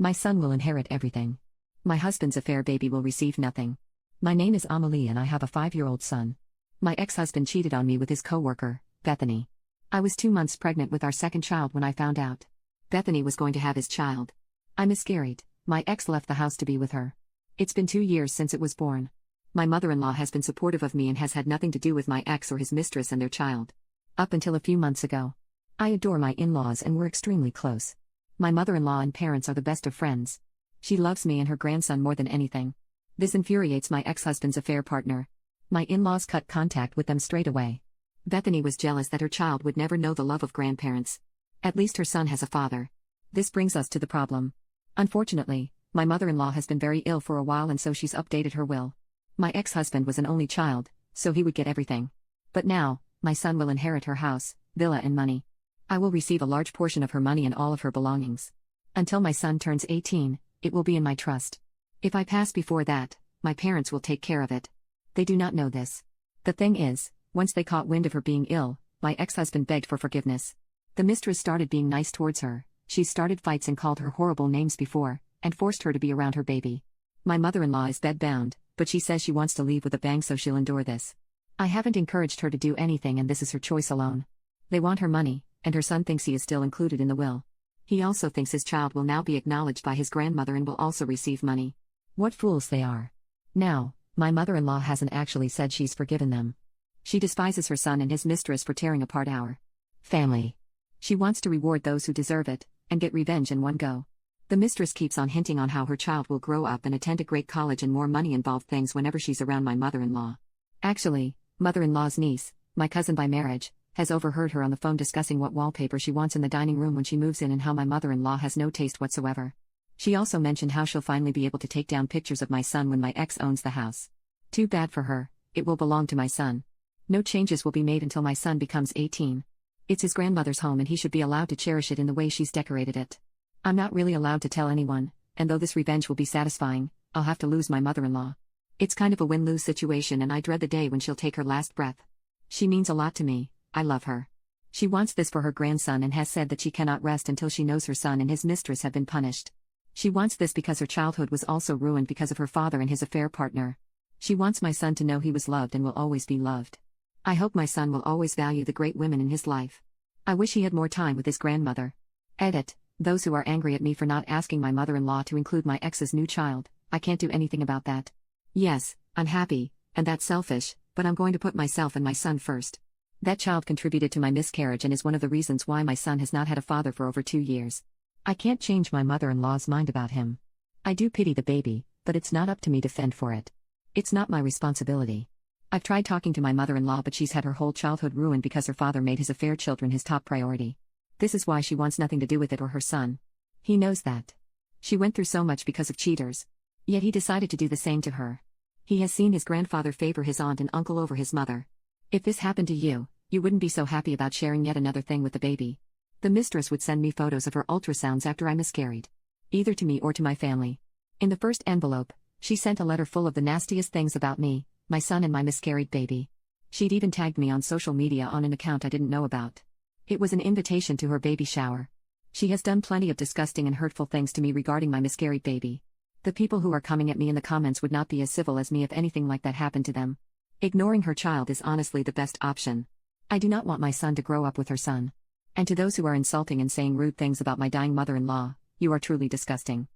My son will inherit everything. My husband's affair baby will receive nothing. My name is Amelie and I have a 5-year-old son. My ex-husband cheated on me with his co-worker, Bethany. I was 2 months pregnant with our second child when I found out Bethany was going to have his child. I miscarried. My ex left the house to be with her. It's been 2 years since it was born. My mother-in-law has been supportive of me and has had nothing to do with my ex or his mistress and their child. Up until a few months ago. I adore my in-laws and we're extremely close. My mother-in-law and parents are the best of friends. She loves me and her grandson more than anything. This infuriates my ex-husband's affair partner. My in-laws cut contact with them straight away. Bethany was jealous that her child would never know the love of grandparents. At least her son has a father. This brings us to the problem. Unfortunately, my mother-in-law has been very ill for a while and so she's updated her will. My ex-husband was an only child, so he would get everything. But now, my son will inherit her house, villa and money. I will receive a large portion of her money and all of her belongings. Until my son turns 18, it will be in my trust. If I pass before that, my parents will take care of it. They do not know this. The thing is, once they caught wind of her being ill, my ex-husband begged for forgiveness. The mistress started being nice towards her. She started fights and called her horrible names before, and forced her to be around her baby. My mother-in-law is bedbound, but she says she wants to leave with a bang so she'll endure this. I haven't encouraged her to do anything and this is her choice alone. They want her money, and her son thinks he is still included in the will. He also thinks his child will now be acknowledged by his grandmother and will also receive money. What fools they are. Now, my mother-in-law hasn't actually said she's forgiven them. She despises her son and his mistress for tearing apart our family. She wants to reward those who deserve it, and get revenge in one go. The mistress keeps on hinting on how her child will grow up and attend a great college and more money-involved things whenever she's around my mother-in-law. Actually, mother-in-law's niece, my cousin by marriage, has overheard her on the phone discussing what wallpaper she wants in the dining room when she moves in and how my mother-in-law has no taste whatsoever. She also mentioned how she'll finally be able to take down pictures of my son when my ex owns the house. Too bad for her, it will belong to my son. No changes will be made until my son becomes 18. It's his grandmother's home and he should be allowed to cherish it in the way she's decorated it. I'm not really allowed to tell anyone, and though this revenge will be satisfying, I'll have to lose my mother-in-law. It's kind of a win-lose situation and I dread the day when she'll take her last breath. She means a lot to me, I love her. She wants this for her grandson and has said that she cannot rest until she knows her son and his mistress have been punished. She wants this because her childhood was also ruined because of her father and his affair partner. She wants my son to know he was loved and will always be loved. I hope my son will always value the great women in his life. I wish he had more time with his grandmother. Edit. Those who are angry at me for not asking my mother-in-law to include my ex's new child, I can't do anything about that. Yes, I'm happy, and that's selfish, but I'm going to put myself and my son first. That child contributed to my miscarriage and is one of the reasons why my son has not had a father for over 2 years. I can't change my mother-in-law's mind about him. I do pity the baby, but it's not up to me to fend for it. It's not my responsibility. I've tried talking to my mother-in-law but she's had her whole childhood ruined because her father made his affair children his top priority. This is why she wants nothing to do with it or her son. He knows that. She went through so much because of cheaters. Yet he decided to do the same to her. He has seen his grandfather favor his aunt and uncle over his mother. If this happened to you, you wouldn't be so happy about sharing yet another thing with the baby. The mistress would send me photos of her ultrasounds after I miscarried. Either to me or to my family. In the first envelope, she sent a letter full of the nastiest things about me, my son and my miscarried baby. She'd even tagged me on social media on an account I didn't know about. It was an invitation to her baby shower. She has done plenty of disgusting and hurtful things to me regarding my miscarried baby. The people who are coming at me in the comments would not be as civil as me if anything like that happened to them. Ignoring her child is honestly the best option. I do not want my son to grow up with her son. And to those who are insulting and saying rude things about my dying mother-in-law, you are truly disgusting.